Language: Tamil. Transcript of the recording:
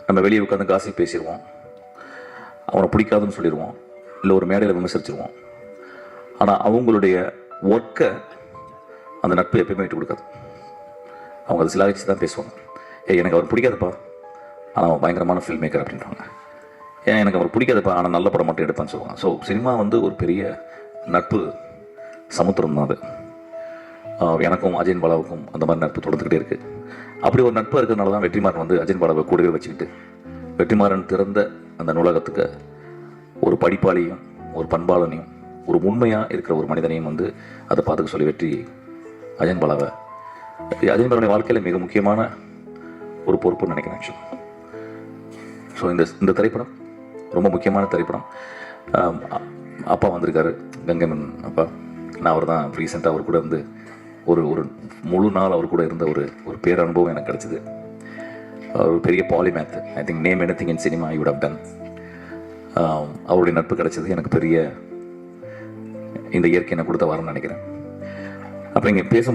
நம்ம வெளியே உட்காந்து காசி பேசிடுவோம், அவனை பிடிக்காதுன்னு சொல்லிடுவோம், இல்லை ஒரு மேடையில் விமர்சிச்சிருவோம். ஆனால் அவங்களுடைய ஒர்க்கை அந்த நட்பு எப்பயுமே விட்டு கொடுக்காது. அவங்க அதை சிலாகிச்சு தான் பேசுவாங்க. எனக்கு அவர் பிடிக்காதுப்பா, ஆனால் அவன் பயங்கரமான ஃபில்ம் மேக்கர் அப்படின்றாங்க. எனக்கு அவர் பிடிக்காதுப்பா, ஆனால் நல்ல படம் மட்டும் எடுப்பான்னு சொல்லுவாங்க. ஸோ சினிமா வந்து ஒரு பெரிய நட்பு சமுத்திரம் தான் அது. எனக்கும் அஜயன் பாலாவுக்கும் அந்த மாதிரி நட்பு தொடர்ந்துக்கிட்டே இருக்குது. அப்படி ஒரு நட்பு இருக்கிறதுனால தான் வெற்றிமாறன் வந்து அஜயன் பாலாவை கூடவே வச்சுக்கிட்டு வெற்றிமாறன் திறந்த அந்த நூலகத்துக்கு ஒரு படிப்பாளியும் ஒரு பண்பாளனையும் ஒரு உண்மையாக இருக்கிற ஒரு மனிதனையும் வந்து அதை பார்த்துக்க சொல்லி வெற்றி அஜயன் பாலாவை அஜயன் பாலாவுடைய வாழ்க்கையில் மிக முக்கியமான ஒரு பொறுப்புன்னு நினைக்கிறேன் ஆக்சுவலி. ஸோ இந்த திரைப்படம் ரொம்ப முக்கியமான திரைப்படம். அப்பா வந்திருக்காரு, கங்கைமன் அப்பா. நான் அவர் தான் ரீசெண்டாக அவர் கூட இருந்து ஒரு முழு நாள் அவர் கூட இருந்த ஒரு பேரனுபவம் எனக்கு கிடச்சிது. ஒரு பெரிய polymath. I think name anything in cinema you would have done. அவருடைய நட்பு கிடச்சது எனக்கு பெரிய இந்த இயற்கை எனக்கு கொடுத்த வரணும்னு நினைக்கிறேன். அப்போ இங்கே பேசும்போது